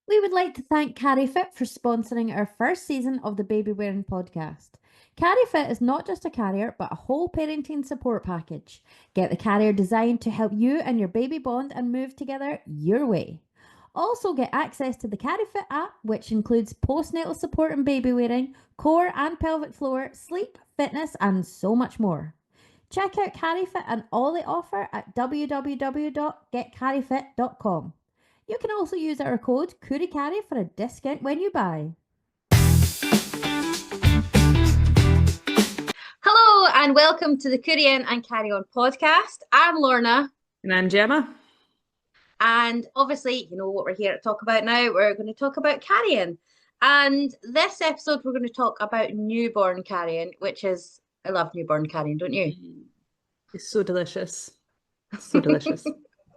We would like to thank CarryFit for sponsoring our first season of the Baby Wearing podcast. CarryFit is not just a carrier, but a whole parenting support package. Get the carrier designed to help you and your baby bond and move together your way. Also, get access to the CarryFit app, which includes postnatal support and baby wearing, core and pelvic floor, sleep, fitness, and so much more. Check out CarryFit and all they offer at www.getcarryfit.com. You can also use our code CoorieCarry for a discount when you buy. Hello and welcome to the Coorie In and Carry On podcast. I'm Lorna. And I'm Gemma. And obviously, you know what we're here to talk about now. We're going to talk about carrying. And this episode, we're going to talk about newborn carrying, which is, I love newborn carrying, don't you? It's so delicious. So delicious.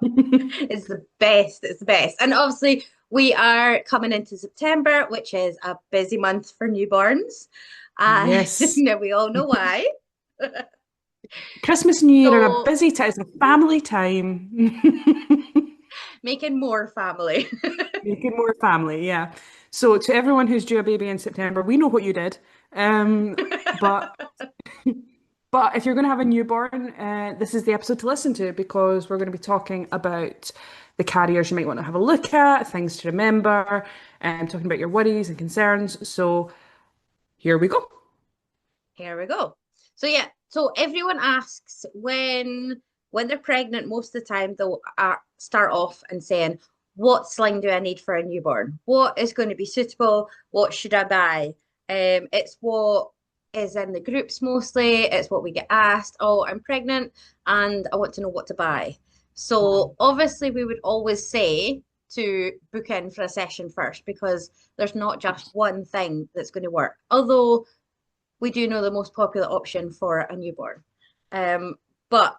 It's the best. It's the best. And obviously, we are coming into September, which is a busy month for newborns. Yes. Now we all know why. Christmas and New Year are a busy time. It's a family time. Making more family. Making more family, yeah. So to everyone who's due a baby in September, we know what you did. But But if you're going to have a newborn, this is the episode to listen to because we're going to be talking about the carriers you might want to have a look at, things to remember, and talking about your worries and concerns. So here we go. Here we go. So yeah, so everyone asks when they're pregnant, most of the time they'll start off and saying, what sling do I need for a newborn? What is going to be suitable? What should I buy? It's what is in the groups mostly. It's what we get asked. Oh, I'm pregnant and I want to know what to buy. So obviously we would always say to book in for a session first because there's not just one thing that's going to work. Although we do know the most popular option for a newborn. But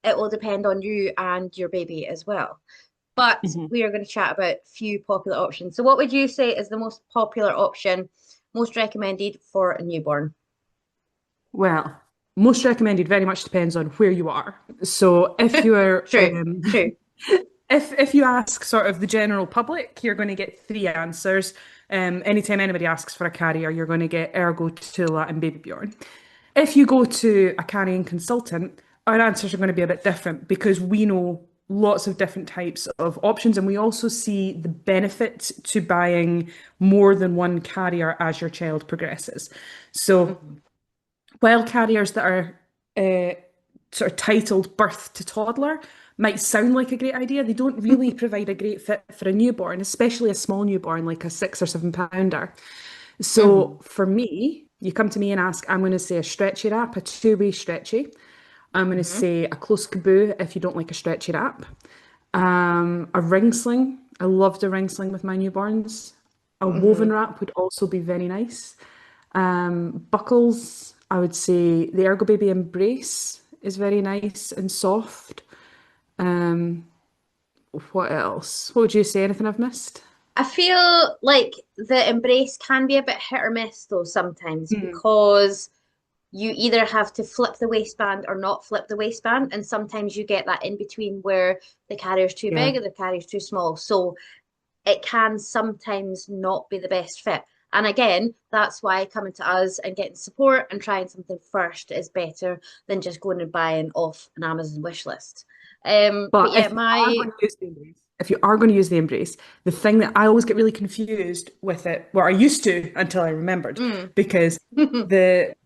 it will depend on you and your baby as well. But we are going to chat about few popular options. So what would you say is the most popular option, most recommended for a newborn? Well, most recommended very much depends on where you are. So if you're True. if you ask sort of the general public, you're going to get three answers. Anytime anybody asks for a carrier, you're going to get Ergo, Tula, and babywearing. If you go to a carrying consultant, our answers are going to be a bit different because we know lots of different types of options, and we also see the benefit to buying more than one carrier as your child progresses. So while carriers that are sort of titled birth to toddler might sound like a great idea, they don't really provide a great fit for a newborn, especially a small newborn like a 6 or 7 pounder. So for me, you come to me and ask, I'm going to say a stretchy wrap, a two-way stretchy. I'm going to say a close caboo if you don't like a stretchy wrap. A ring sling. I loved a ring sling with my newborns. A woven wrap would also be very nice. Buckles, I would say the Ergo Baby Embrace is very nice and soft. What else? What would you say? Anything I've missed? I feel like the embrace can be a bit hit or miss though sometimes because you either have to flip the waistband or not flip the waistband. And sometimes you get that in between where the carrier's too Yeah. big or the carrier's too small. So it can sometimes not be the best fit. And again, that's why coming to us and getting support and trying something first is better than just going and buying off an Amazon wish list. But But yeah, if you are going to use the embrace, if you are going to use the embrace, the thing that I always get really confused with it, well, I used to until I remembered, because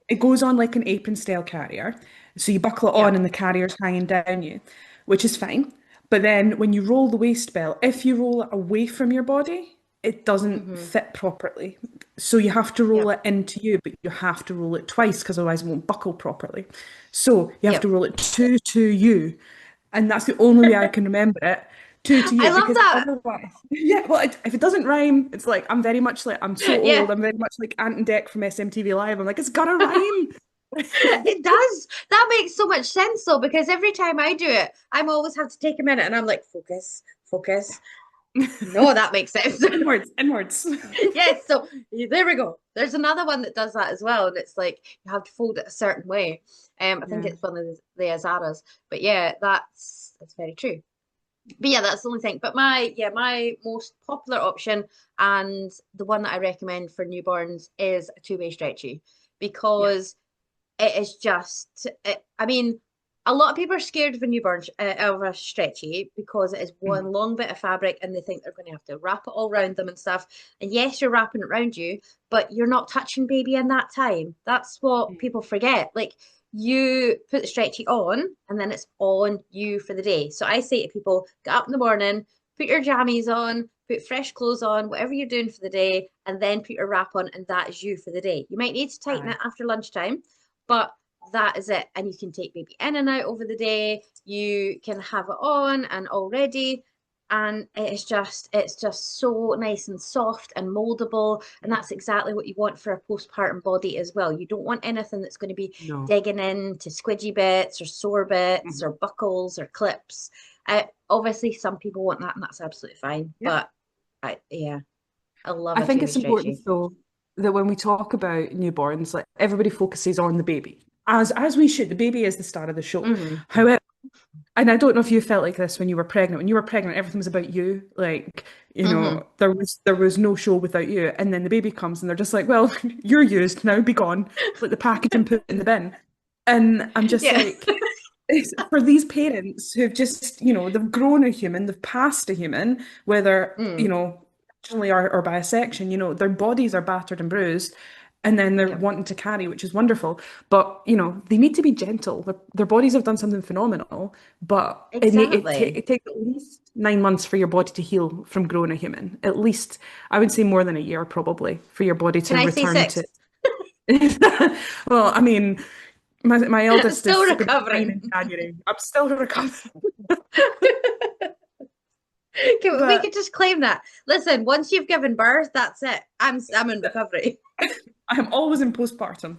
it goes on like an apron style carrier. So you buckle it on yeah, and the carrier's hanging down you, which is fine. But then when you roll the waist belt, if you roll it away from your body, it doesn't fit properly. So you have to roll yep, it into you, but you have to roll it twice because otherwise it won't buckle properly. So you have to yep. roll it two to you. And that's the only way I can remember it. Two to I you, love because that. otherwise, yeah, well, if it doesn't rhyme, it's like I'm very much like I'm so Yeah, old. I'm very much like Ant and Dec from SMTV Live. I'm like, it's gotta rhyme. it does. That makes so much sense though, because every time I do it, I'm always have to take a minute and I'm like, focus, focus. No, that makes sense. Inwards, inwards. Yes, so there we go. There's another one that does that as well, and it's like you have to fold it a certain way. I think Yeah. it's one of the Azaras, but yeah, that's very true. But yeah, that's the only thing. But my most popular option and the one that I recommend for newborns is a two-way stretchy Yeah. because it is just I mean, a lot of people are scared of a newborn of a stretchy because it is one Mhm. long bit of fabric and they think they're going to have to wrap it all around them and stuff. And yes, you're wrapping it around you, but you're not touching baby in that time. That's what Mhm. people forget. Like you put the stretchy on and then it's on you for the day. So I say to people, get up in the morning, put your jammies on, put fresh clothes on, whatever you're doing for the day, and then put your wrap on, and that is you for the day. You might need to tighten Aye. it after lunchtime, but that is it. And you can take baby in and out over the day. You can have it on and all ready. And it's just so nice and soft and moldable. And that's exactly what you want for a postpartum body as well. You don't want anything that's going to be No. digging into squidgy bits or sore bits Mhm. or buckles or clips. Obviously, some people want that, and that's absolutely fine. Yeah. But yeah, I love I a think two-way it's important stretchy. though that when we talk about newborns, like everybody focuses on the baby. As we should. The baby is the star of the show. Hmm. However, and I don't know if you felt like this when you were pregnant. When you were pregnant, everything was about you. Like, Hmm. there was no show without you. And then the baby comes and they're just like, well, you're used, now be gone. Like the package and put it in the bin. And I'm just Yeah. like, it's for these parents who've just, they've grown a human, they've passed a human, whether, Mm. originally or by a section, their bodies are battered and bruised, and then they're Yeah. wanting to carry, which is wonderful. But, they need to be gentle. Their bodies have done something phenomenal, but Exactly. it takes at least 9 months for your body to heal from growing a human. At least, I would say more than a year probably for your body Can to I say return six? to. Well, I mean, my eldest Still is going to be 9 recovering. in January. I'm still recovering, We but could just claim that. Listen, once you've given birth, that's it. I'm in recovery. I'm always in postpartum.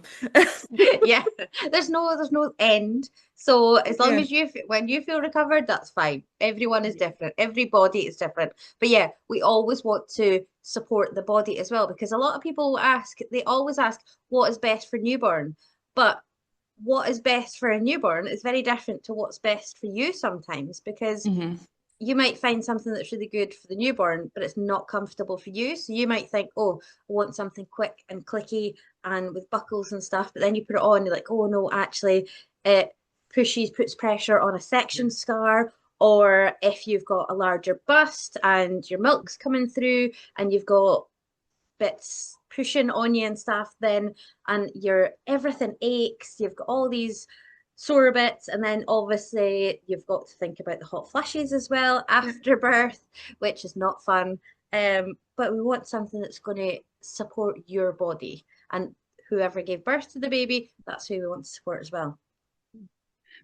Yeah. There's no end. So as long Yeah. as when you feel recovered, that's fine. Everyone is different. Every body is different. But yeah, we always want to support the body as well because a lot of people they always ask what is best for newborn. But what is best for a newborn is very different to what's best for you sometimes because Hmm. you might find something that's really good for the newborn, but it's not comfortable for you. So you might think, oh, I want something quick and clicky and with buckles and stuff. But then you put it on, you're like, oh no, actually, it puts pressure on a section scar. Or if you've got a larger bust and your milk's coming through and you've got bits pushing on you and stuff then and your everything aches, you've got all these sore bits, and then obviously you've got to think about the hot flushes as well Yeah. after birth, which is not fun. But we want something that's going to support your body, and whoever gave birth to the baby, that's who we want to support as well.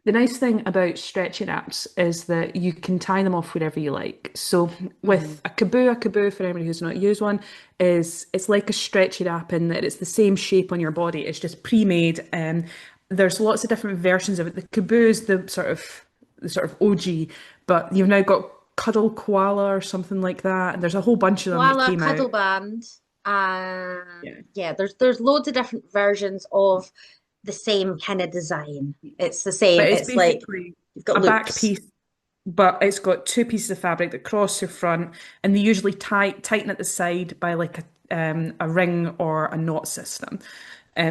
The nice thing about stretchy wraps is that you can tie them off wherever you like. So Hmm. with a kaboo for anybody who's not used one, it's like a stretchy wrap in that it's the same shape on your body. It's just pre-made, and there's lots of different versions of it. The kaboo is the sort of OG, but you've now got cuddle koala or something like that, and there's a whole bunch of them that Koala came out. cuddle band, and Yeah. yeah, there's loads of different versions of the same kind of design. It's the But same. it's It's like basically you've got a back loops. piece, but it's got two pieces of fabric that cross your front, and they usually tighten at the side by like a ring or a knot system.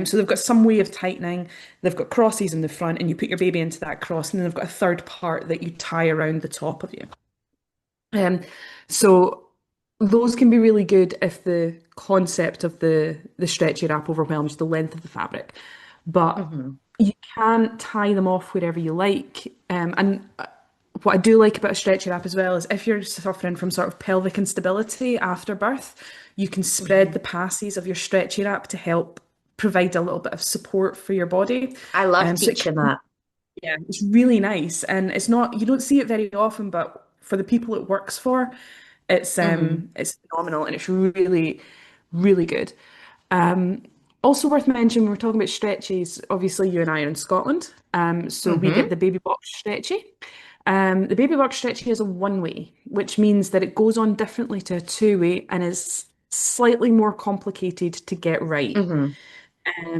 So they've got some way of tightening. They've got crosses in the front, and you put your baby into that cross, and then they've got a third part that you tie around the top of you. Um, so those can be really good if the concept of the stretchy wrap overwhelms the length of the fabric, but Hmm. you can tie them off wherever you like. And what I do like about a stretchy wrap as well is if you're suffering from sort of pelvic instability after birth, you can spread Hmm. the passes of your stretchy wrap to help provide a little bit of support for your body. I love So teaching that. yeah, it's really nice, and it's not you don't see it very often, but for the people it works for, Hmm. it's phenomenal and it's really, really good. Um, Also worth mentioning, when we're talking about stretchies, obviously you and I are in Scotland, so we get Hmm. the baby box stretchy. The baby box stretchy is a one-way, which means that it goes on differently to a two-way and is slightly more complicated to get right. Hmm.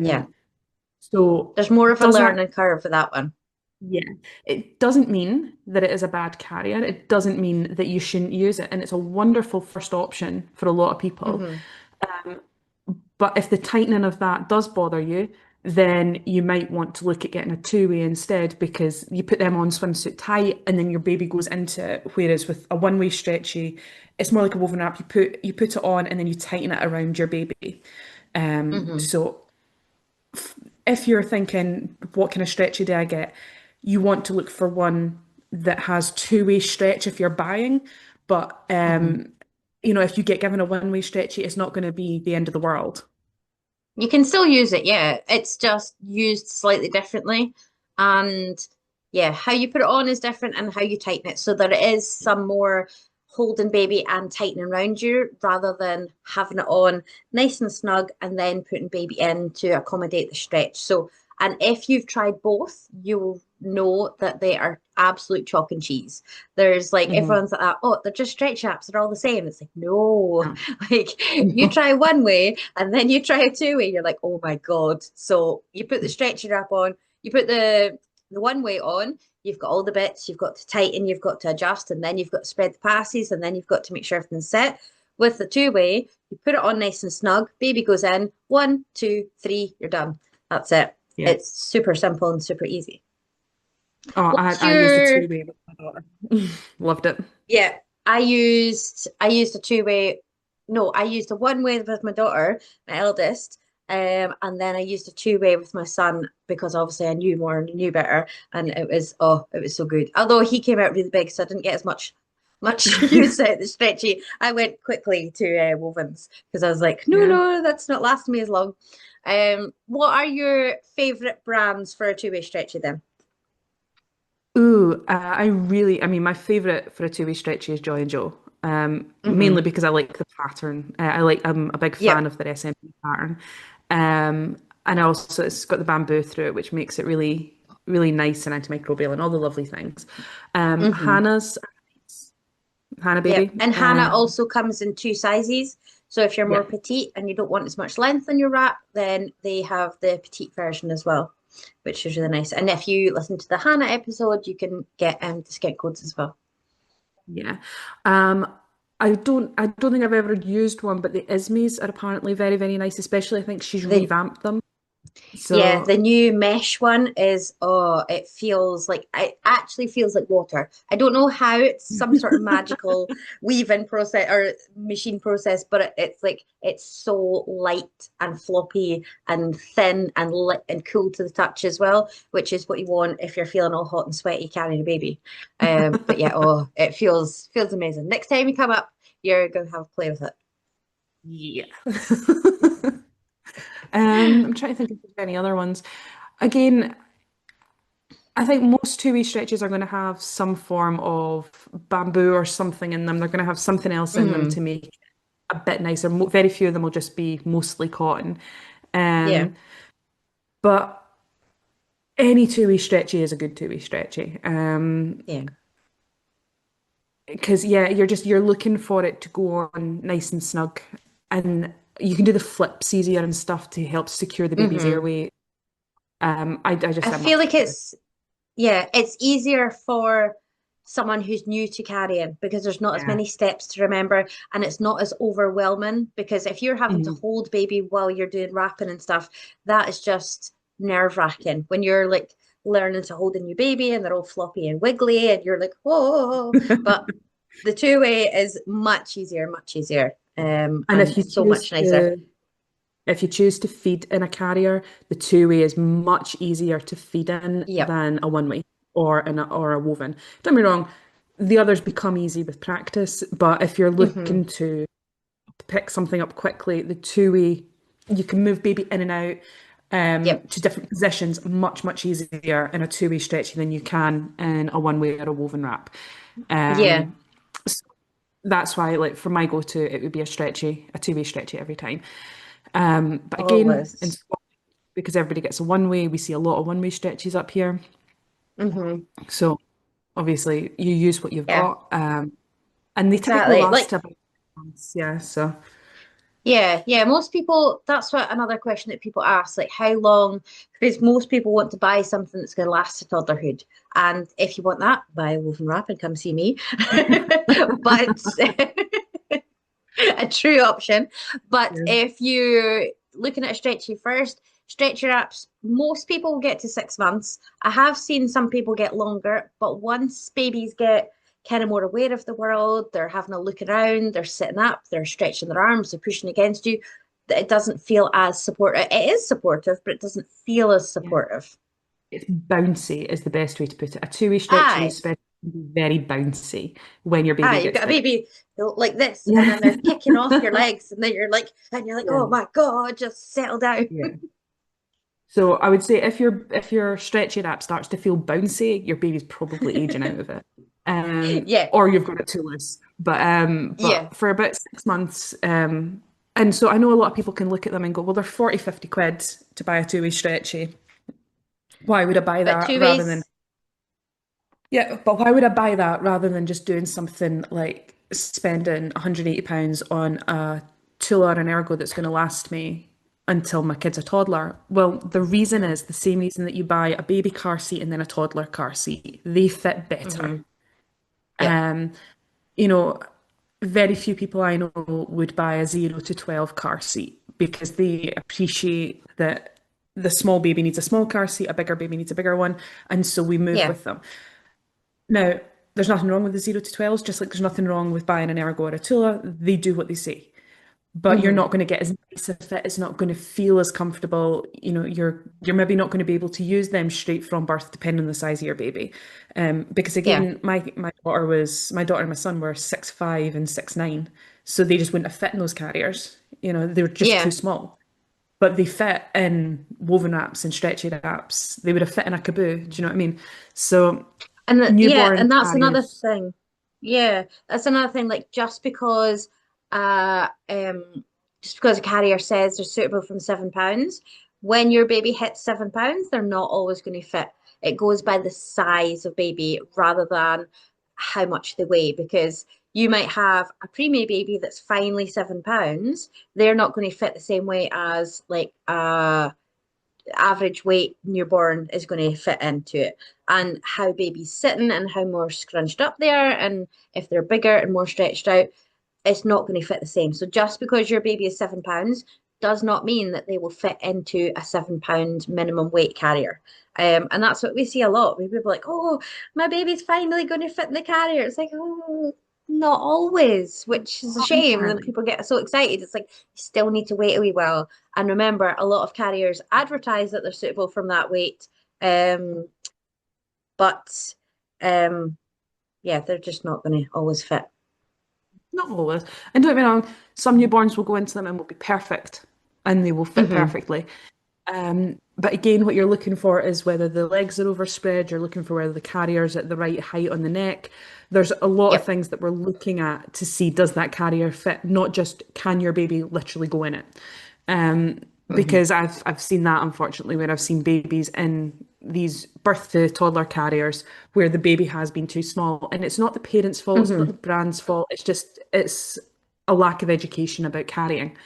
Yeah. Um, so There's more of a does that learning curve for that one. Yeah, it doesn't mean that it is a bad carrier. It doesn't mean that you shouldn't use it. And it's a wonderful first option for a lot of people. Hmm. But if the tightening of that does bother you, then you might want to look at getting a two-way instead because you put them on swimsuit tight and then your baby goes into it. Whereas with a one-way stretchy, it's more like a woven wrap. You put it on and then you tighten it around your baby. Hmm. So if you're thinking, what kind of stretchy do I get? You want to look for one that has two-way stretch if you're buying. But Hmm. if you get given a one-way stretchy, it's not going to be the end of the world. You can still use it, yeah. It's just used slightly differently. And yeah, how you put it on is different and how you tighten it. So there is some more holding baby and tightening around you rather than having it on nice and snug and then putting baby in to accommodate the stretch. So, and if you've tried both, you'll know that they are absolute chalk and cheese. There's like Mhm. everyone's like that, oh, they're just stretch apps, they're all the same. It's like, no, No. like you try one way and then you try a two way, you're like, oh my God. So you put the stretchy wrap on, you put the one way on, you've got all the bits, you've got to tighten, you've got to adjust, and then you've got to spread the passes, and then you've got to make sure everything's set. With the two way, you put it on nice and snug, baby goes in, one, two, three, you're done. That's it. Yeah. It's super simple and super easy. Oh, I, What's I used a your two-way with my daughter. Loved it. Yeah, I used a two way. No, I used a one way with my daughter, my eldest, and then I used a two way with my son because obviously I knew more and knew better, and it was so good. Although he came out really big, so I didn't get as much use out the stretchy. I went quickly to wovens because I was like, no, Yeah. no, that's not lasting me as long. What are your favorite brands for a two way stretchy then? I mean, my favorite for a two-way stretchy is Joy and Joe. Mainly Mm-hmm. because I like the pattern. I'm a big fan Yep. of their SMP pattern. And also it's got the bamboo through it, which makes it really, really nice and antimicrobial and all the lovely things. Mm-hmm. Hannah Yep. Baby. And Hannah also comes in two sizes. So if you're more Yeah, petite and you don't want as much length on your wrap, then they have the petite version as well, which is really nice. And if you listen to the Hannah episode, you can get discount codes as well. yeah. Um, I don't think I've ever used one, but the Ismies are apparently very, very nice, especially I think she's The revamped them. Yeah, So the new mesh one is, oh, it actually feels like water. I don't know how it's some sort of magical weaving process or machine process, but it's like it's so light and floppy and thin and lit and cool to the touch as well, which is what you want if you're feeling all hot and sweaty carrying a baby. But yeah, oh, it feels amazing. Next time you come up, you're gonna have a play with it. yeah. I'm trying to think if there's any other ones. Again, I think most two-way stretches are going to have some form of bamboo or something in them. They're going to have something else in them to Hmm. make it a bit nicer. Very few of them will just be mostly cotton. Yeah, Um, but any two-way stretchy is a good two-way stretchy. yeah. Because yeah, you're looking for it to go on nice and snug, and you can do the flips easier and stuff to help secure the baby's Hmm. airway. I just I am feel much like prefer. it's easier for someone who's new to carrying because there's not as Yeah. many steps to remember and it's not as overwhelming because if you're having to Mhm. hold baby while you're doing wrapping and stuff, that is just nerve-wracking when you're like learning to hold a new baby and they're all floppy and wiggly and you're like, whoa. But the two-way is much easier, much easier. And And so much nicer. if you choose to feed in a carrier, the two-way is much easier to feed in Yep. than a one-way or a woven. Don't get me wrong, the others become easy with practice, but if you're Hmm. looking to pick something up quickly, the two-way, you can move baby in and out Yep. to different positions much, much easier in a two-way stretchy than you can in a one-way or a woven wrap. Yeah. Um, that's why, like for my go-to, it would be a two-way stretchy every time. But again, in Always. Scotland, because everybody gets a one-way, we see a lot of one-way stretches up here. Hmm. So obviously, you use what you've Yeah. got, and they typically Exactly. last Like about months. Yeah, so Yeah, yeah. Most people, that's what another question that people ask, like how long, because most people want to buy something that's going to last to toddlerhood. And if you want that, buy a woven wrap and come see me. But a true option. But Yeah. if you're looking at a stretchy first, stretchy wraps, most people get to 6 months. I have seen some people get longer, but once babies get kind of more aware of the world, they're having a look around, they're sitting up, they're stretching their arms, they're pushing against you, it doesn't feel as supportive. It is supportive, but it doesn't feel as Yeah. supportive. It's bouncy is the best way to put it. A two-way stretchy Aye, especially can be very bouncy when your baby aye, you've gets got a big. baby like this, and Yeah. then they're kicking off your legs, and then you're like, Yeah. oh my God, just settle down. Yeah. So I would say if your stretchy wrap starts to feel bouncy, your baby's probably aging out of it. Yeah, Or you've got it too loose. yeah. But for about 6 months, and so I know a lot of people can look at them and go, well, they're 40, 50 quid to buy a two-way stretchy. Why would I buy But that two rather than ways, yeah, but why would I buy that rather than just doing something like spending £180 on a tool or an ergo that's going to last me until my kid's a toddler? Well, the reason hmm is the same reason that you buy a baby car seat and then a toddler car seat. They fit better. hmm yep, Um, you know, very few people I know would buy a 0 to 12 car seat because they appreciate that the small baby needs a small car seat, a bigger baby needs a bigger one, and so we move yeah, with them. Now, there's nothing wrong with the 0 to 12s, just like there's nothing wrong with buying an Ergo or a Tula. They do what they say. But you're hmm not going to get as nice a fit. It's not going to feel as comfortable. You're maybe not going to be able to use them straight from birth, depending on the size of your baby. Because yeah, again, my daughter and my son were 6'5" and 6'9", so they just wouldn't have fit in those carriers. They were just too yeah. small. But they fit in woven wraps and stretchy wraps. They would have fit in a caboo. Do you know what I mean? So Yeah, newborn and that's another carriers. thing. Yeah, that's another thing. Like uh um just because a carrier says they're suitable from £7, when your baby hits £7, they're not always going to fit. It goes by the size of baby rather than how much they weigh, because you might have a preemie baby that's finally £7. They're not going to fit the same way as like average weight newborn is going to fit into it, and how baby's sitting and how more scrunched up they are, and if they're bigger and more stretched out, it's not going to fit the same. So just because your baby is £7 does not mean that they will fit into a £7 minimum weight carrier. And that's what we see a lot. We people are like, oh, my baby's finally going to fit in the carrier. It's like, oh, not always, which is a Not shame. Then entirely. people get so excited. It's like you still need to wait a wee while. And remember, a lot of carriers advertise that they're suitable from that weight. Um, but um, yeah, they're just not going to always fit. Not always. And don't get me wrong, some newborns will go into them and will be perfect and they will fit hmm perfectly. But again, what you're looking for is whether the legs are overspread, you're looking for whether the carrier's at the right height on the neck. There's a lot of Yep. things that we're looking at to see does that carrier fit, not just can your baby literally go in it. Um, hmm because I've seen that unfortunately where I've seen babies in these birth to toddler carriers where the baby has been too small. And it's not the parents' fault, it's not hmm the brand's fault, it's a lack of education about carrying.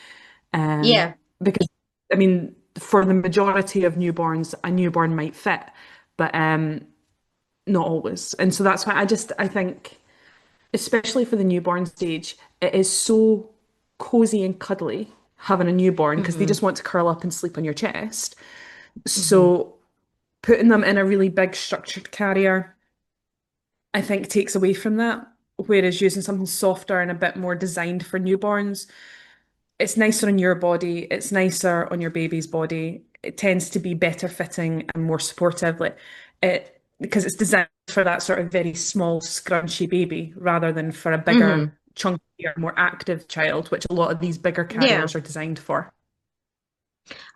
Yeah. Because I mean, for the majority of newborns, a newborn might fit, but not always. And so that's why I think, especially for the newborn stage, it is so cozy and cuddly having a newborn because they hmm just want to curl up and sleep on your chest. hmm So putting them in a really big structured carrier, I think takes away from that. Whereas using something softer and a bit more designed for newborns, it's nicer on your body, it's nicer on your baby's body. It tends to be better fitting and more supportive, like it because it's designed for that sort of very small, scrunchy baby rather than for a bigger, hmm chunkier, more active child, which a lot of these bigger Yeah. carriers are designed for.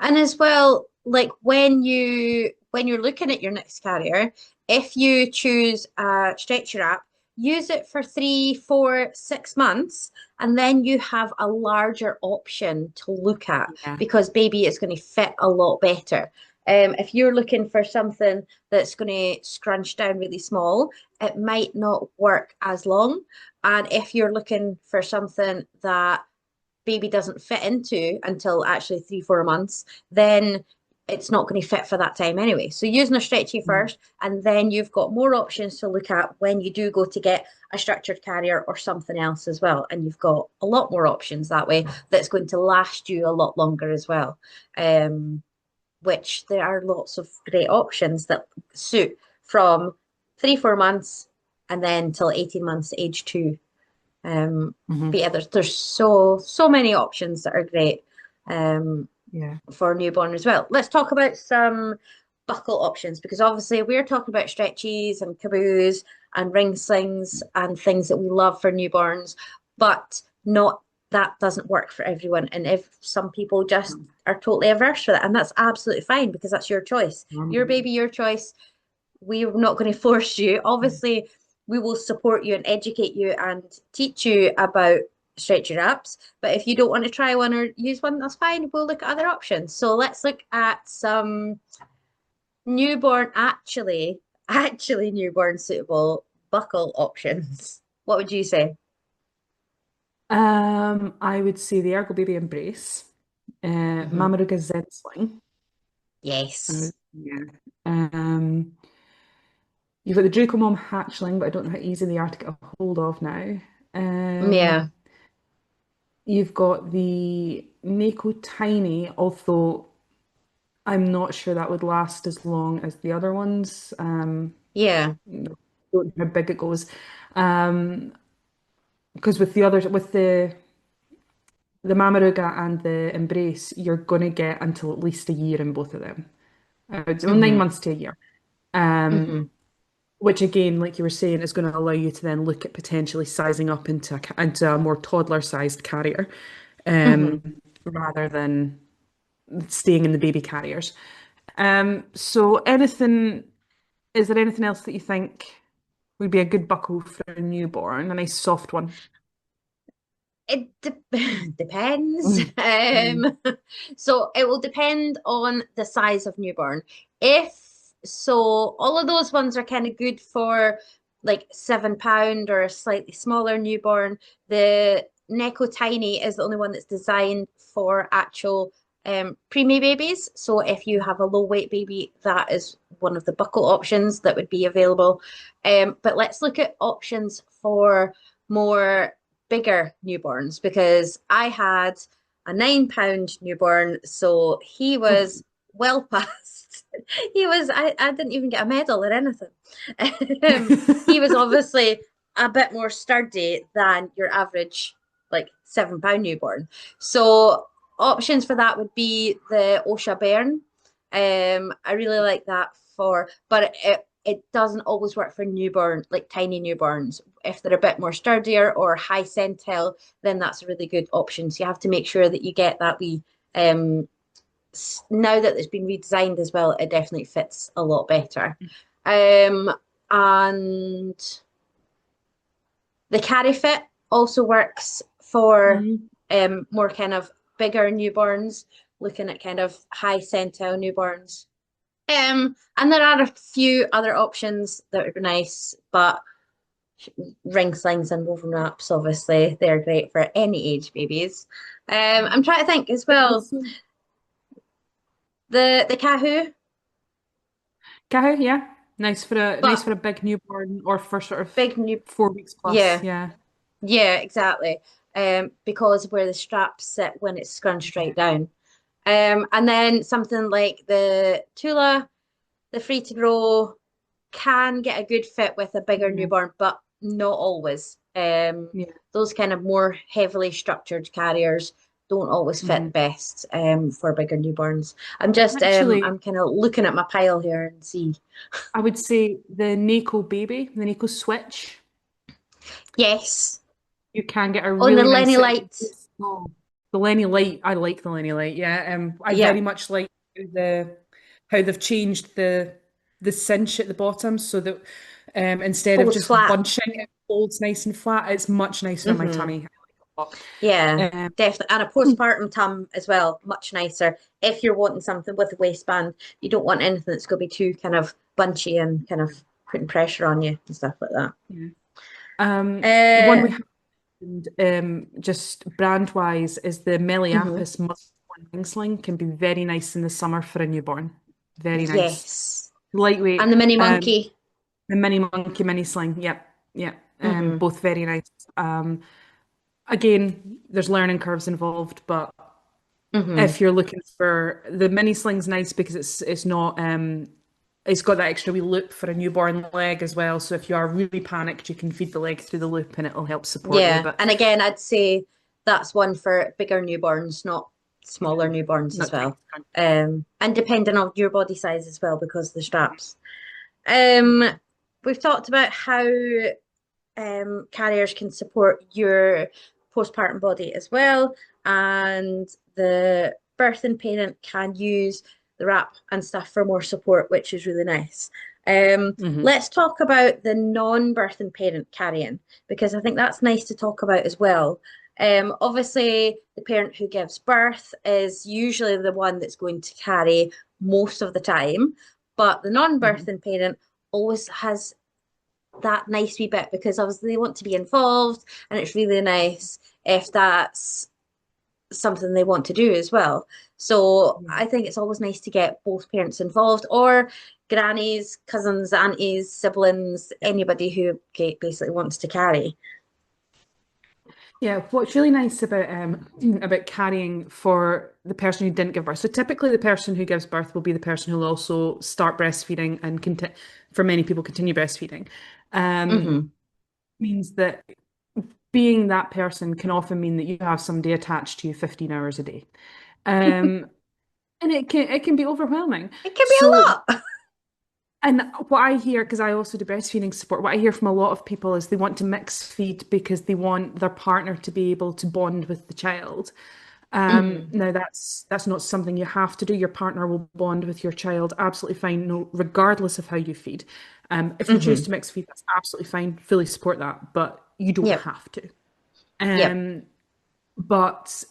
And as well, like when you're looking at your next carrier, if you choose a stretcher app, use it for 3, 4, 6 months, and then you have a larger option to look at Yeah. because baby is going to fit a lot better. If you're looking for something that's going to scrunch down really small, it might not work as long. And if you're looking for something that baby doesn't fit into until actually 3, 4 months, then it's not going to fit for that time anyway. So using a stretchy Mm. first, and then you've got more options to look at when you do go to get a structured carrier or something else as well. And you've got a lot more options that way that's going to last you a lot longer as well. Which there are lots of great options that suit from 3, 4 months and then till 18 months, age two. But Hmm. yeah, there's so many options that are great. Um, Yeah. for newborn as well. Let's talk about some buckle options because obviously we're talking about stretchies and caboos and ring slings and things that we love for newborns, but not that doesn't work for everyone. And if some people just are totally averse for that, and that's absolutely fine because that's your choice. Your baby, your choice. We're not going to force you. Obviously, we will support you and educate you and teach you about stretchy wraps. But if you don't want to try one or use one, that's fine. We'll look at other options. So let's look at some newborn, actually newborn suitable buckle options. What would you say? I would say the Ergo Baby Embrace, Hmm. Mamaruga Z Sling. Yes. Yeah. Um, you've got the Draco Mom Hatchling, but I don't know how easy they are to get a hold of now. Yeah. You've got the Mako Tiny, although I'm not sure that would last as long as the other ones. Yeah. Don't know how big it goes. Um, because with the others, with the Mamaruga and the Embrace, you're going to get until at least a year in both of them. Well, nine Hmm. months to a year. Um, Hmm. which again, like you were saying, is going to allow you to then look at potentially sizing up into a more toddler-sized carrier, Hmm. rather than staying in the baby carriers. So is there anything else that you think would be a good buckle for a newborn? A nice soft one. It de depends. Mm. Mm. So it will depend on the size of newborn. If so, all of those ones are kind of good for like 7 pound or a slightly smaller newborn. The Neko Tiny is the only one that's designed for actual preemie babies. So if you have a low weight baby, that is one of the buckle options that would be available. But let's look at options for more bigger newborns because I had a 9 pound newborn, so he was well past. I didn't even get a medal or anything. He was obviously a bit more sturdy than your average like 7 pound newborn. So options for that would be the Osha Bairn. I really like that but it doesn't always work for newborn, like tiny newborns. If they're a bit more sturdier or high centile, then that's a really good option. So you have to make sure that you get that wee. Now that it's been redesigned as well, it definitely fits a lot better. Um, and the carry fit also works for Mm. more kind of bigger newborns, looking at kind of high centile newborns. And there are a few other options that would be nice, but ring slings and woven wraps, obviously, they're great for any age babies. I'm trying to think as well. Also, The Kahoo, Kahu, yeah. Nice but for a big newborn or for sort of big new, 4 weeks plus, yeah, yeah. yeah, exactly. Because where the straps sit when it's scrunched right down. And then something like the Tula, the free to grow, can get a good fit with a bigger Yeah. newborn, but not always. Yeah. Those kind of more heavily structured carriers don't always fit Hmm. best for bigger newborns. Actually, I'm kind of looking at my pile here and see. I would say the Nako baby, the Nako switch, Yes, you can get a on the really Lenny nice Light. small. The Lenny Light, I like the Lenny Light, yeah. I Yeah, very much like how they've changed the cinch at the bottom so that instead of folds just flat. bunching, it folds nice and flat. It's much nicer on my Hmm. tummy. I like Yeah, it a lot. definitely. And a postpartum tum as well, much nicer. If you're wanting something with a waistband, you don't want anything that's going to be too kind of bunchy and kind of putting pressure on you and stuff like that. Yeah. The one Uh, we have. And just brand wise, is the Hmm. Meliapis muscle wing sling can be very nice in the summer for a newborn. Very nice. Yes. And Lightweight. the mini monkey. The mini monkey, mini sling. Yep. Yep. Hmm. Both very nice. Again, there's learning curves involved, but Hmm. if you're looking for the mini sling's nice because it's not it's got that extra wee loop for a newborn leg as well. So if you are really panicked, you can feed the leg through the loop and it'll help support you. Yeah. But And again, I'd say that's one for bigger newborns, not smaller newborns as not tiny. well. And depending on your body size as well, because of the straps. Um, we've talked about how carriers can support your postpartum body as well, and the birthing parent can use the wrap and stuff for more support, which is really nice. Hmm. Let's talk about the non-birthing parent carrying because I think that's nice to talk about as well. Obviously, the parent who gives birth is usually the one that's going to carry most of the time, but the Hmm. non-birthing parent always has that nice wee bit because obviously they want to be involved and it's really nice if that's something they want to do as well. So Yeah. I think it's always nice to get both parents involved or grannies, cousins, aunties, siblings, anybody who basically wants to carry. Yeah, what's really nice about carrying for the person who didn't give birth. So typically the person who gives birth will be the person who'll also start breastfeeding and conti for many people continue breastfeeding. Hmm. Means that being that person can often mean that you have somebody attached to you 15 hours a day. Um, and it can be overwhelming. It can be So a lot. and what I hear, because I also do breastfeeding support, what I hear from a lot of people is they want to mix feed because they want their partner to be able to bond with the child. Hmm. Now that's not something you have to do. Your partner will bond with your child absolutely fine, no, regardless of how you feed. If you choose Hmm. to mix feed, that's absolutely fine. Fully support that, but you don't Yep. have to. Yep. Um, but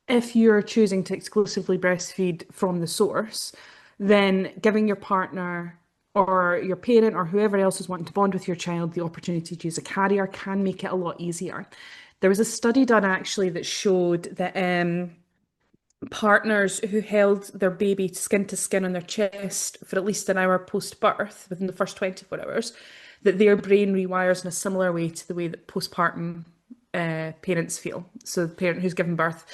if you're choosing to exclusively breastfeed from the source, then giving your partner or your parent or whoever else is wanting to bond with your child the opportunity to use a carrier can make it a lot easier. There was a study done actually that showed that partners who held their baby skin to skin on their chest for at least an hour post birth within the first 24 hours, that their brain rewires in a similar way to the way that postpartum parents feel. So the parent who's given birth,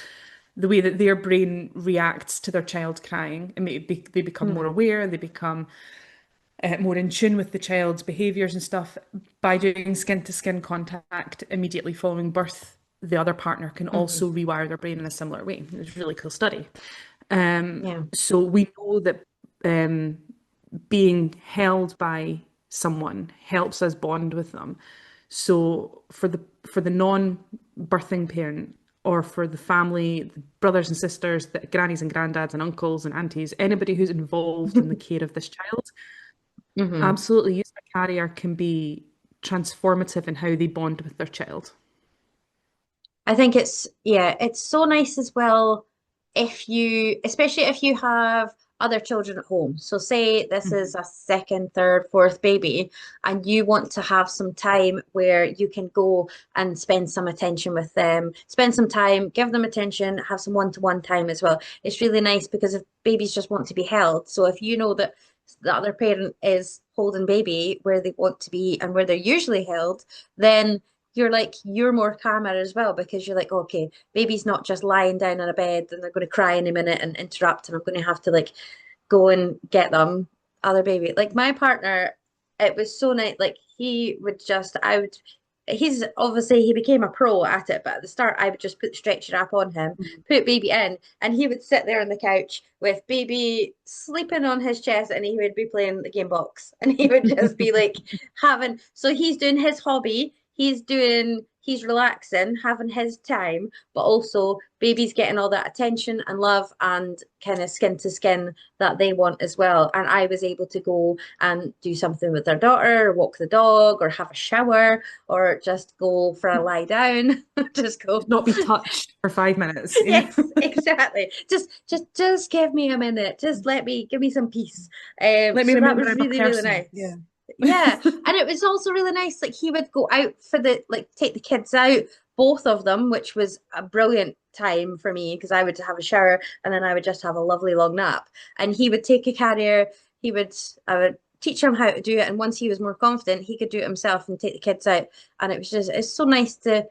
the way that their brain reacts to their child crying, and they become more Hmm. aware, they become more in tune with the child's behaviors and stuff by doing skin to skin contact immediately following birth. The other partner can Hmm. also rewire their brain in a similar way. It's a really cool study. Yeah. So we know that um, being held by someone helps us bond with them. So for the non-birthing parent or for the family, the brothers and sisters, the grannies and granddads and uncles and aunties, anybody who's involved in the care of this child, Hmm. absolutely using a carrier can be transformative in how they bond with their child. I think yeah, it's so nice as well if you, especially if you have other children at home. So say this is Mhm. a second, third, fourth baby, and you want to have some time where you can go and spend some attention with them, spend some time, give them attention, have some one-to-one time as well. It's really nice because if babies just want to be held. So if you know that the other parent is holding baby where they want to be and where they're usually held, then you're more calmer as well because you're like, okay, baby's not just lying down on a bed and they're going to cry in a minute and interrupt, and I'm going to have to like go and get them. Other baby, like my partner, it was so nice. Like he would just, I would. He's obviously he became a pro at it, but at the start I would just put the stretcher wrap on him, put baby in, and he would sit there on the couch with baby sleeping on his chest, and he would be playing the game box, and he would just be like having. So he's doing his hobby, he's relaxing, having his time, but also baby's getting all that attention and love and kind of skin to skin that they want as well. And I was able to go and do something with their daughter, or walk the dog, or have a shower, or just go for a lie down. Just go. Not be touched for 5 minutes. Yeah. Yes, exactly. Just give me a minute. Just give me some peace. Let me So that remember was I'm a really, really person. Yeah. nice. Yeah. And it was also really nice. Like he would go out for the like take the kids out, both of them, which was a brilliant time for me because I would have a shower and then I would just have a lovely long nap. And he would take a carrier, I would teach him how to do it. And once he was more confident, he could do it himself and take the kids out. And it's so nice to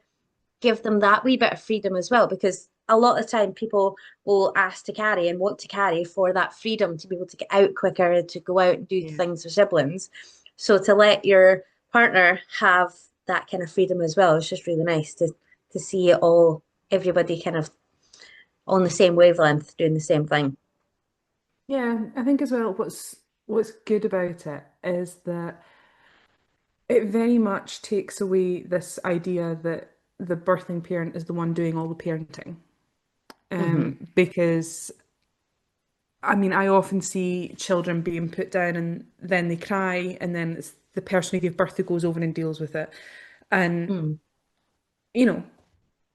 give them that wee bit of freedom as well, because a lot of the time people will ask to carry and want to carry for that freedom to be able to get out quicker, to go out and do Yeah. things for siblings. So to let your partner have that kind of freedom as well, it's just really nice to see it all, everybody kind of on the same wavelength doing the same thing. Yeah, I think as well what's good about it is that it very much takes away this idea that the birthing parent is the one doing all the parenting. Hmm. Because I mean, I often see children being put down and then they cry, and then it's the person who gave birth who goes over and deals with it. And, Mm. you know,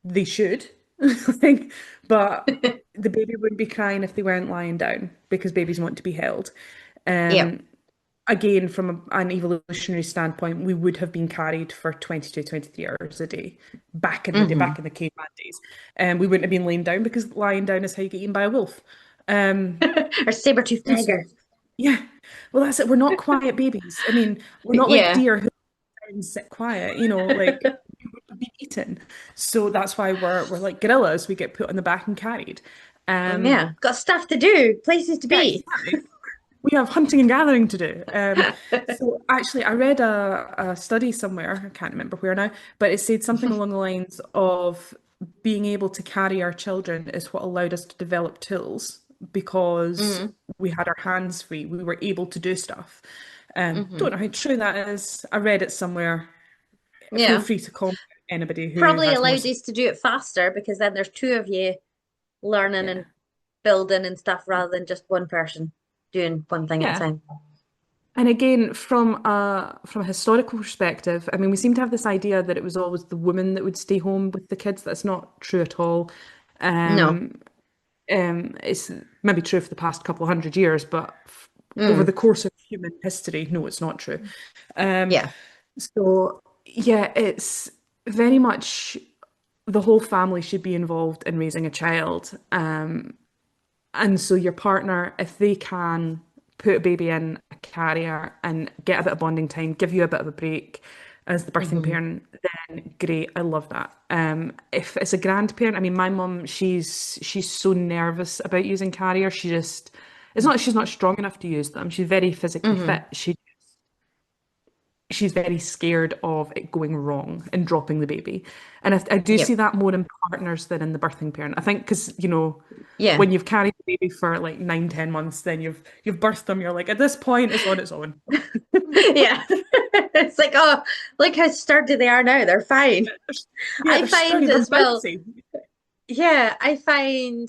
they should, I think, but the baby wouldn't be crying if they weren't lying down because babies want to be held. Yeah. Um, Again, from an evolutionary standpoint, we would have been carried for 22, 23 hours a day back in the day, back Hmm. in the caveman days. And we wouldn't have been laying down because lying down is how you get eaten by a wolf. Or saber-tooth And so, tiger. yeah, well, that's it. We're not quiet babies. I mean, we're not like Yeah. deer who sit quiet, like we would be eaten. So that's why we're like gorillas. We get put on the back and carried. Um, Yeah. Got stuff to do, places to yeah, be. exactly. We have hunting and gathering to do. So actually, I read a study somewhere, I can't remember where now, but it said something along the lines of being able to carry our children is what allowed us to develop tools because Hmm. we had our hands free. We were able to do stuff. Hmm. Don't know how true that is. I read it somewhere. Feel Yeah. free to comment anybody who Probably has more. allowed us to do it faster because then there's two of you learning Yeah. and building and stuff rather than just one person doing one thing at a Yeah. time. And again, from a historical perspective, I mean, we seem to have this idea that it was always the woman that would stay home with the kids. That's not true at all. No. Um, it's maybe true for the past couple of hundred years, but over Mm. the course of human history, no, it's not true. Um, Yeah. so yeah, it's very much the whole family should be involved in raising a child. And so your partner, if they can put a baby in a carrier and get a bit of bonding time, give you a bit of a break as the birthing Hmm. parent, then great. I love that. If it's a grandparent, I mean, my mum, she's so nervous about using carrier. It's not that she's not strong enough to use them. She's very physically Hmm. fit. She's very scared of it going wrong and dropping the baby. And I do see Yep. that more in partners than in the birthing parent. I think because, Yeah. when you've carried the baby for like 9, 10 months, then you've birthed them, you're like, at this point, it's on its own. Yeah. It's like, oh, look how sturdy they are now. They're fine. Yeah, I they're find sturdy, they're as well, bouncy. yeah, I find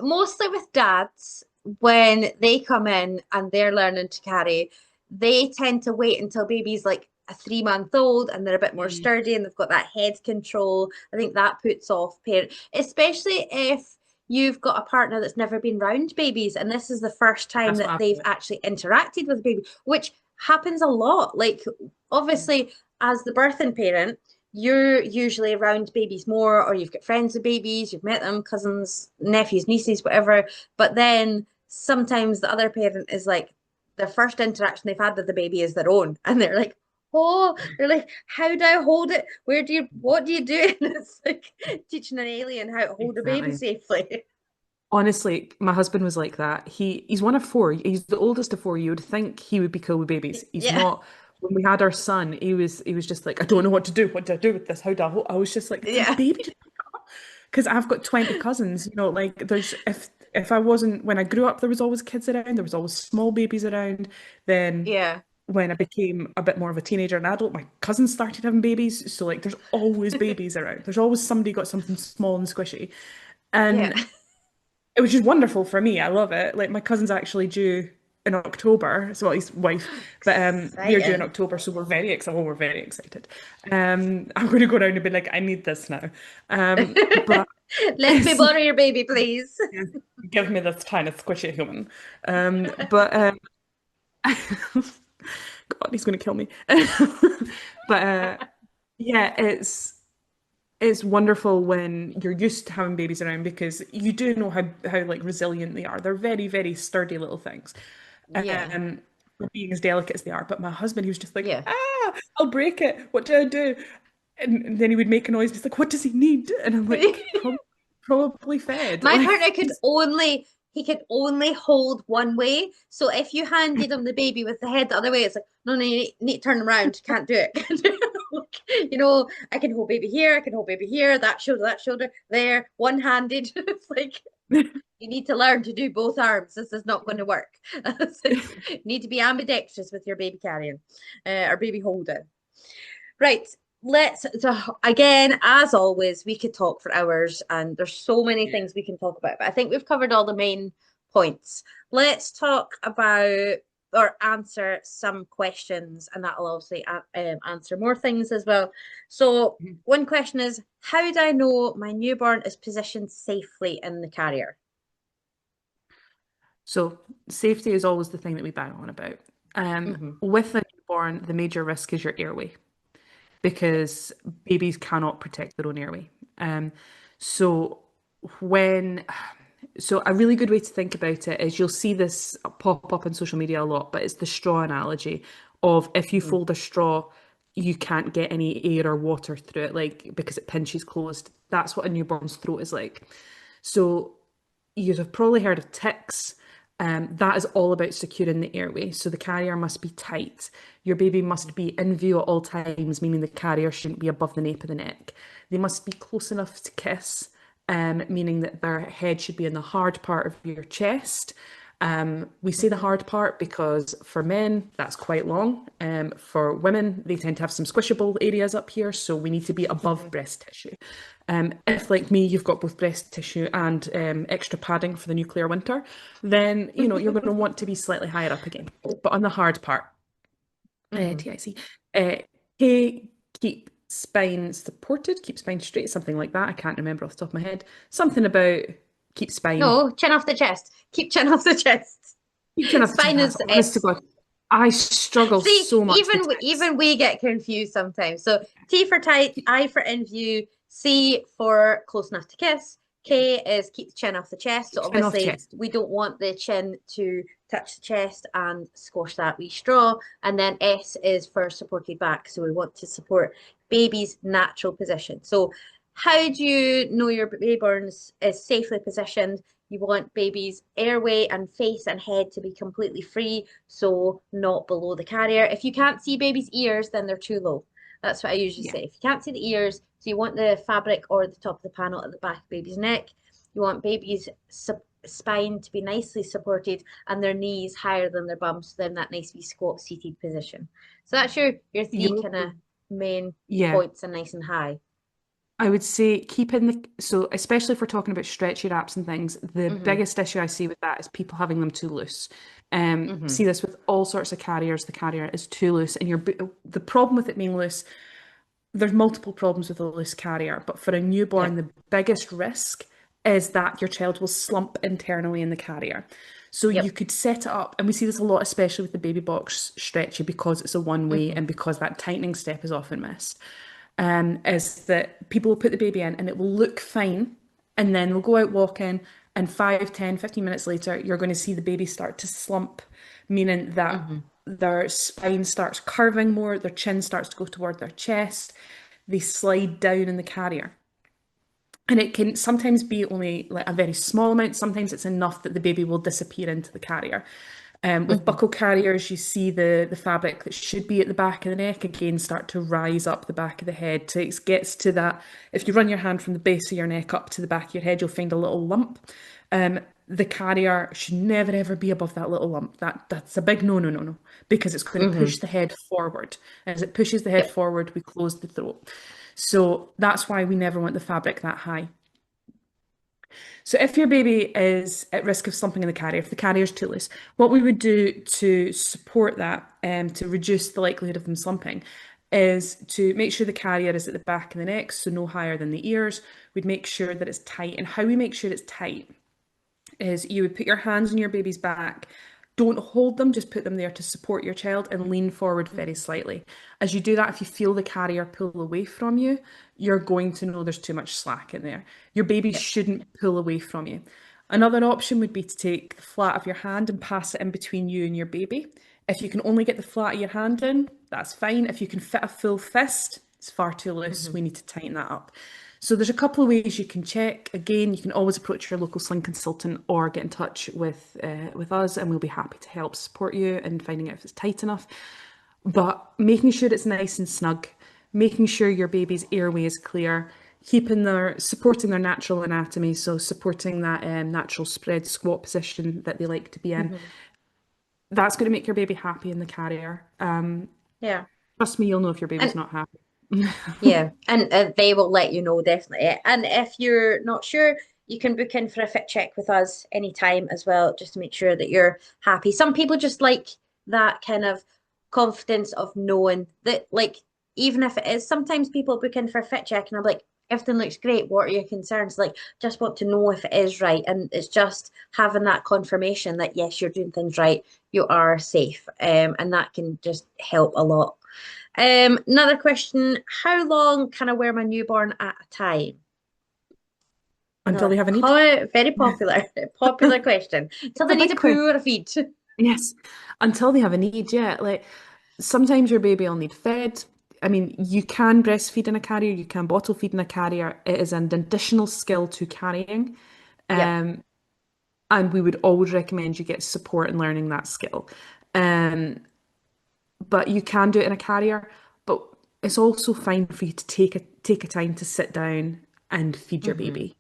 mostly with dads, when they come in and they're learning to carry, they tend to wait until baby's like a 3 month old and they're a bit more Mm. sturdy and they've got that head control. I think that puts off parent, especially if you've got a partner that's never been round babies and this is the first time That's what that I've they've got. actually interacted with a baby, which happens a lot. Like, Yeah. obviously, as the birthing parent, you're usually around babies more, or you've got friends with babies, you've met them, cousins, nephews, nieces, whatever. But then sometimes the other parent is like, their first interaction they've had with the baby is their own. And they're like, oh, they're like, how do I hold it? What do you do? And it's like teaching an alien how to hold a baby Exactly. safely. Honestly, my husband was like that. He's one of four. He's the oldest of four. You would think he would be cool with babies. He's Yeah, not. When we had our son, he was just like, I don't know what to do. What do I do with this? How do I hold? I was just like, it's a yeah, baby. Because I've got 20 cousins, like there's if I wasn't when I grew up, there was always kids around, there was always small babies around. Then yeah, when I became a bit more of a teenager and adult, my cousins started having babies. So like there's always babies around. There's always somebody got something small and squishy. yeah. And it was just wonderful for me. I love it. Like my cousin's actually due in October, so well, his wife, but we're due in Exciting. October, so we're very excited. I'm going to go around and be like, I need this now. But Let me it's borrow your baby, please. yeah, give me this tiny squishy human. But God, he's going to kill me. But yeah, it's wonderful when you're used to having babies around because you do know how like resilient they are. They're very, very sturdy little things. Yeah. For being as delicate as they are. But my husband, he was just like, Yeah. I'll break it. What do I do? And then he would make a noise. He's like, what does he need? And I'm like, probably fed. My Like, partner could only hold one way. So if you handed him the baby with the head the other way, it's like, no, no, you need to turn around. Can't do it. Can't do it. You know, I can hold baby here, I can hold baby here, that shoulder, there, one-handed. It's like you need to learn to do both arms. This is not going to work. You need to be ambidextrous with your baby carrying or baby holding. Right. So again, as always, we could talk for hours and there's so many yeah. things we can talk about, but I think we've covered all the main points. Let's talk about or answer some questions, and that'll obviously answer more things as well. So, one question is, how do I know my newborn is positioned safely in the carrier? So safety is always the thing that we bang on about. Hmm. With a newborn, the major risk is your airway because babies cannot protect their own airway. So when so a really good way to think about it is you'll see this pop up on social media a lot, but it's the straw analogy of if you Hmm. fold a straw, you can't get any air or water through it, like because it pinches closed. That's what a newborn's throat is like. So you'd have probably heard of T.I.C.S. That is all about securing the airway. So the carrier must be tight. Your baby must be in view at all times, meaning the carrier shouldn't be above the nape of the neck. They must be close enough to kiss, meaning that their head should be in the hard part of your chest. We say the Hmm. hard part because for men, that's quite long. For women, they tend to have some squishable areas up here, so we need to be above Hmm. breast tissue. If, like me, you've got both breast tissue and extra padding for the nuclear winter, then you're going to want to be slightly higher up again. But on the hard part, Hmm. T.I.C. Uh, K, keep spine supported, keep spine straight, something like that. I can't remember off the top of my head. Something about keep spine. No, chin off the chest. Keep chin off the chest. Keep chin off the chest. Spine That's is honest to S. God. I struggle See, so much with even ticks. even we get confused sometimes. So T for tight, I for in view, C for close enough to kiss, K is keep the chin off the chest. So Chin off obviously chest. we don't want the chin to touch the chest and squash that wee straw. And then S is for supported back. So we want to support baby's natural position. So how do you know your babyborn is safely positioned? You want baby's airway and face and head to be completely free, so not below the carrier. If you can't see baby's ears, then they're too low. That's what I usually Yeah. say. If you can't see the ears, so you want the fabric or the top of the panel at the back of baby's neck. You want baby's spine to be nicely supported and their knees higher than their bum, so they're in that nice wee squat seated position. So that's your three You kind of main yeah. points and nice and high. I would say keep in the so especially if we're talking about stretchy wraps and things, the Mm-hmm. biggest issue I see with that is people having them too loose. Mm-hmm. See this with all sorts of carriers. The carrier is too loose, and the problem with it being loose. There's multiple problems with a loose carrier, but for a newborn, Yep. the biggest risk is that your child will slump internally in the carrier. So you Yep. could set it up, and we see this a lot, especially with the baby box stretchy, because it's a one way Mm-hmm. and because that tightening step is often missed. Is that people will put the baby in and it will look fine, and then they'll go out walking, and 5, 10, 15 minutes later, you're going to see the baby start to slump, meaning that Mm-hmm. their spine starts curving more, their chin starts to go toward their chest, they slide down in the carrier. And it can sometimes be only like a very small amount. Sometimes it's enough that the baby will disappear into the carrier. With Mm-hmm. buckle carriers, you see the fabric that should be at the back of the neck again start to rise up the back of the head. So it gets to that. If you run your hand from the base of your neck up to the back of your head, you'll find a little lump. The carrier should never ever be above that little lump. That's a big no no no no because it's going to Mm-hmm. push the head forward. And as it pushes the head Yep. forward, we close the throat. So that's why we never want the fabric that high. So if your baby is at risk of slumping in the carrier, if the carrier is too loose, what we would do to support that to reduce the likelihood of them slumping is to make sure the carrier is at the back of the neck, so no higher than the ears. We'd make sure that it's tight. And how we make sure it's tight is you would put your hands on your baby's back. don't hold them, just put them there to support your child and lean forward very Mhm. slightly. As you do that, if you feel the carrier pull away from you, you're going to know there's too much slack in there. Your baby Yep. shouldn't pull away from you. Another option would be to take the flat of your hand and pass it in between you and your baby. If you can only get the flat of your hand in, that's fine. If you can fit a full fist, it's far too loose. Mhm. We need to tighten that up. So there's a couple of ways you can check. Again, you can always approach your local sling consultant or get in touch with us, and we'll be happy to help support you in finding out if it's tight enough. But making sure it's nice and snug, making sure your baby's airway is clear, keeping their supporting their natural anatomy, so supporting that natural spread squat position that they like to be in. Mhm. That's going to make your baby happy in the carrier. Yeah. Trust me, you'll know if your baby's And not happy. yeah, and they will let you know definitely. And if you're not sure, you can book in for a fit check with us anytime as well, just to make sure that you're happy. Some people just like that kind of confidence of knowing that, like, even if it is, sometimes people book in for a fit check and I'm like, everything looks great. What are your concerns? Like, just want to know if it is right. And it's just having that confirmation that yes, you're doing things right, you are safe. And that can just help a lot. Another question, how long can I wear my newborn at a time? Until they Another have a need. very popular, popular question. Till It's they a need big a question. poo or a feed. Yes, until they have a need, yeah. Like sometimes your baby will need fed. I mean, you can breastfeed in a carrier, you can bottle feed in a carrier. It is an additional skill to carrying. Yep. Um, and we would always recommend you get support in learning that skill. Um, but you can do it in a carrier, but it's also fine for you to take a time to sit down and feed your Hmm. baby.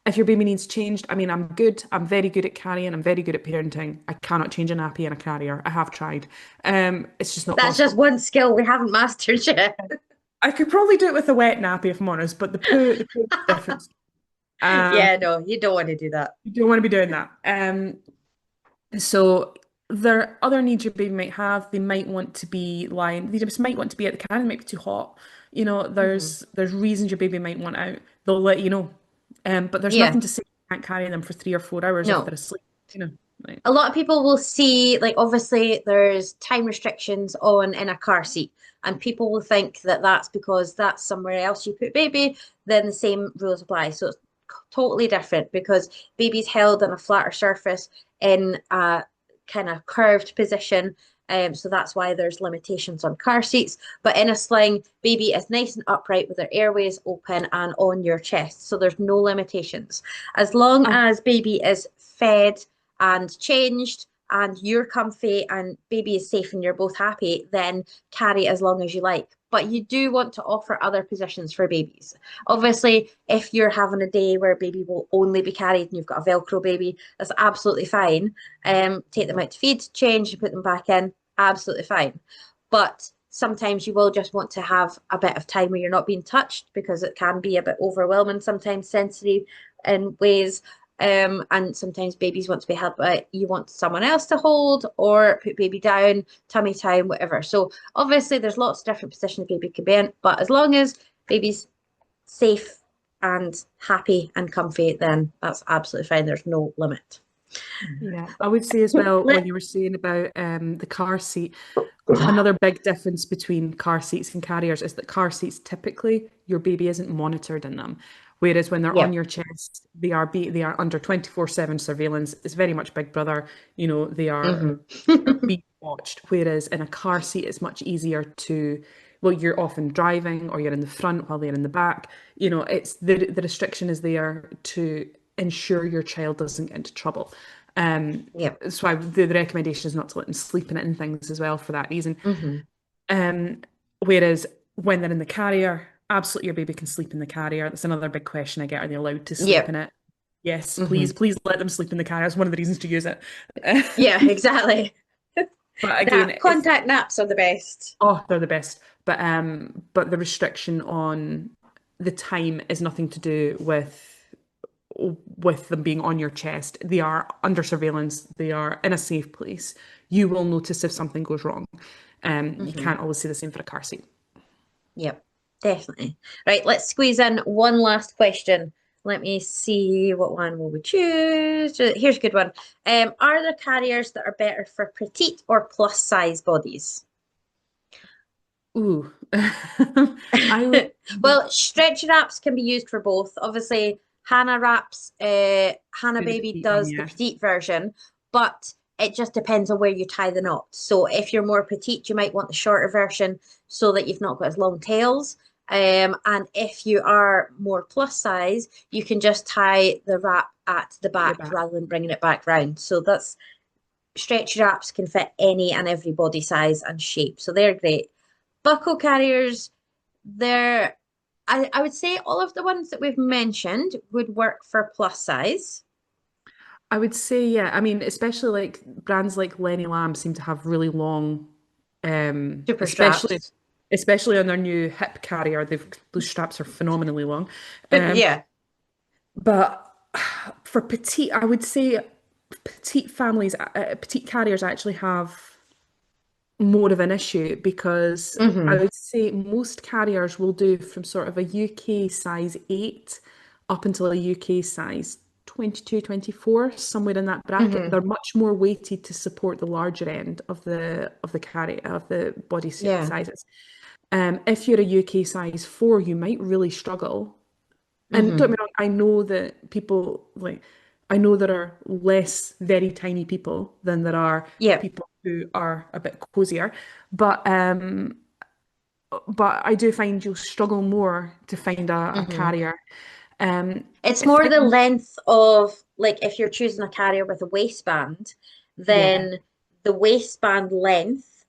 If your baby needs changed, I mean, I'm good. I'm very good at carrying. I'm very good at parenting. I cannot change a nappy in a carrier. I have tried. It's just not That's just possible. one skill we haven't mastered yet. I could probably do it with a wet nappy if I'm honest, but the poo is different. Um, Yeah, no, you don't want to do that. you don't want to be doing that. So there are other needs your baby might have. They might want to be lying. They just might want to be at the can. It might be too hot. You know, Hmm. there's reasons your baby might want out. They'll let you know. But there's Yeah, nothing to say you can't carry them for 3 or 4 hours if no. they're asleep. You know, like, A lot of people will see, like, obviously there's time restrictions on in a car seat, and people will think that that's because that's somewhere else you put baby, then the same rules apply. So it's totally different because baby's held on a flatter surface in a kind of curved position. So that's why there's limitations on car seats. But in a sling, baby is nice and upright with their airways open and on your chest. So there's no limitations. As long oh, as baby is fed and changed and you're comfy and baby is safe and you're both happy, then carry as long as you like. But you do want to offer other positions for babies. Obviously, if you're having a day where baby will only be carried and you've got a Velcro baby, that's absolutely fine. Take them out to feed, change, and put them back in, absolutely fine. But sometimes you will just want to have a bit of time where you're not being touched because it can be a bit overwhelming, sometimes sensory in ways. And sometimes babies want to be held, but you want someone else to hold or put baby down, tummy time, whatever. So obviously there's lots of different positions baby can be in, but as long as baby's safe and happy and comfy, then that's absolutely fine. There's no limit. yeah. I would say as well when Let, you were saying about the car seat, another big difference between car seats and carriers is that car seats typically your baby isn't monitored in them. Whereas when they're on yeah. your chest, they are under 24/7 surveillance. It's very much Big Brother, you know, Hmm. they're being watched. Whereas in a car seat, it's much easier to, well, you're often driving or you're in the front while they're in the back. You know, it's the restriction is there to ensure your child doesn't get into trouble. Yeah. So the recommendation is not to let them sleep in it and things as well for that reason. Hmm. Um, Whereas when they're in the carrier, absolutely your baby can sleep in the carrier. That's another big question I get. Are they allowed to sleep Yeah. in it? Yes, Hmm. please let them sleep in the carrier. That's one of the reasons to use it. Yeah, exactly. But again, That it's contact naps are the best. oh, they're the best. But the restriction on the time is nothing to do with them being on your chest. They are under surveillance. They are in a safe place. You will notice if something goes wrong. You Hmm. can't always say the same for a car seat. Yep, definitely. Right, let's squeeze in one last question. Let me see what one will we choose. Here's a good one. Are there carriers that are better for petite or plus size bodies? Ooh. I would Well, stretchy wraps can be used for both. Obviously, Hannah wraps, Hannah do the Baby petite one, does the yeah. petite version, but it just depends on where you tie the knot. So if you're more petite, you might want the shorter version so that you've not got as long tails. And if you are more plus size, you can just tie the wrap at the At the back back. rather than bringing it back round. So that's stretchy wraps can fit any and every body size and shape. So they're great. Buckle carriers, they're I would say all of the ones that we've mentioned would work for plus size. I would say, yeah. I mean, especially like brands like Lenny Lamb seem to have really long, Super especially straps. on their new hip carrier. Those straps are phenomenally long. Um, Yeah. but for petite, I would say petite families, petite carriers actually have more of an issue because I Hmm. would say most carriers will do from sort of a UK size 8 up until a UK size 22, 24, somewhere in that bracket. Hmm. They're much more weighted to support the larger end of the carry of the body Yeah. sizes. If you're a UK size 4, you might really struggle. And don't Hmm. get me wrong, I know that I know there are less very tiny people than there are Yeah. people who are a bit cozier, but I do find you'll struggle more to find a Hmm. carrier. Um, It's if more I, the length of, like, if you're choosing a carrier with a waistband, yeah, then the waistband length,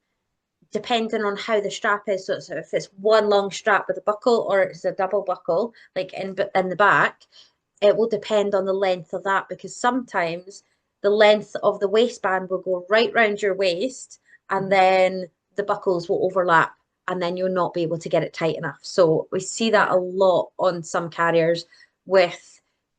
depending on how the strap is. So if it's one long strap with a buckle or it's a double buckle, like in the back, it will depend on the length of that because sometimes the length of the waistband will go right round your waist and then the buckles will overlap and then you'll not be able to get it tight enough. So we see that a yeah. lot on some carriers with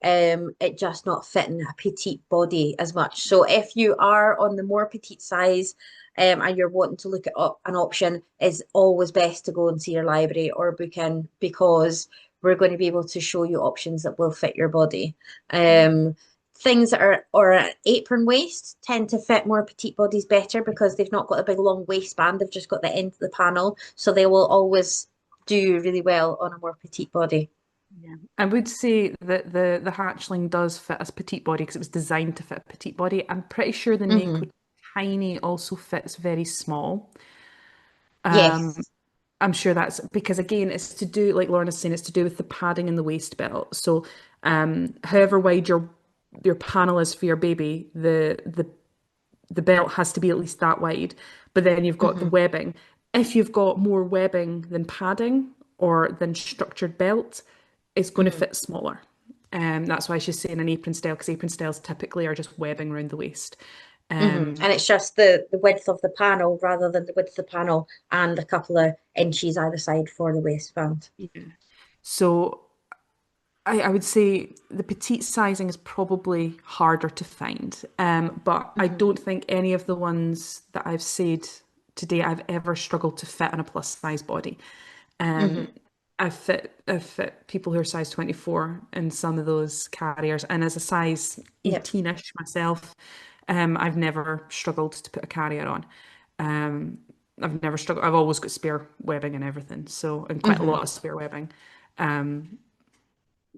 it just not fitting a petite body as much. So if you are on the more petite size and you're wanting to look at an option, is always best to go and see your library or book in because we're going to be able to show you options that will fit your body. Um, Things that are or an apron waist tend to fit more petite bodies better because they've not got a big long waistband, they've just got the end of the panel, so they will always do really well on a more petite body. Yeah. I would say that the hatchling does fit as petite body because it was designed to fit a petite body. I'm pretty sure the Hmm. Neko Tiny also fits very small. Um, Yes. I'm sure that's because again, it's to do, like Lorna's saying, it's to do with the padding in the waist belt. So, however wide your panel is for your baby, the belt has to be at least that wide. But then you've got the Hmm. webbing. If you've got more webbing than padding or than structured belt, it's going to Hmm. fit smaller. That's why she's saying an apron style because apron styles typically are just webbing around the waist. And it's just the width of the panel rather than the width of the panel and a couple of inches either side for the waistband. Yeah. So I would say the petite sizing is probably harder to find. But I Hmm. don't think any of the ones that I've said today I've ever struggled to fit on a plus size body. Um, Hmm. I've fit people who are size 24 in some of those carriers, and as a size Yep. 18-ish myself, I've never struggled to put a carrier on. Um, I've never struggled. I've always got spare webbing and everything, so and quite a Hmm. lot of spare webbing.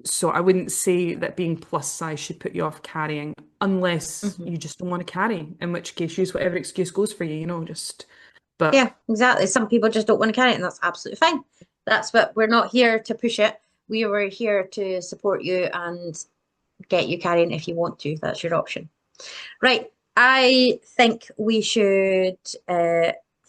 So I wouldn't say that being plus size should put you off carrying unless Hmm. you just don't want to carry, in which case use whatever excuse goes for you, just but Yeah, exactly. Some people just don't want to carry it, and that's absolutely fine. That's what we're not here to push it. We were here to support you and get you carrying if you want to. That's your option. Right. I think we should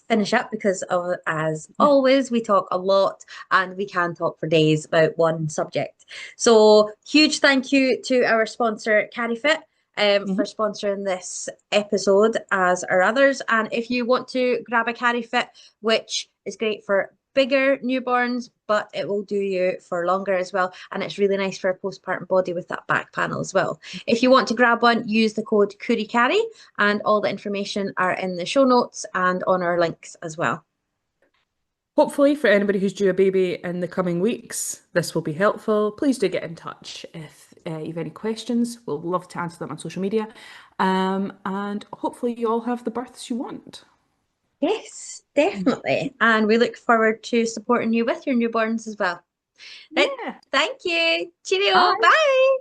finish up because as always, we talk a lot and we can talk for days about one subject. So huge thank you to our sponsor, CarryFit, for Mhm. sponsoring this episode as our others. And if you want to grab a CarryFit, which is great for bigger newborns, but it will do you for longer as well. And it's really nice for a postpartum body with that back panel as well. If you want to grab one, use the code CoorieCarry, and all the information are in the show notes and on our links as well. Hopefully, for anybody who's due a baby in the coming weeks, this will be helpful. Please do get in touch if you have any questions. We'll love to answer them on social media. And hopefully, you all have the births you want. Yes, definitely. And we look forward to supporting you with your newborns as well. Right. Yeah. Thank you. Cheerio. Bye. Bye.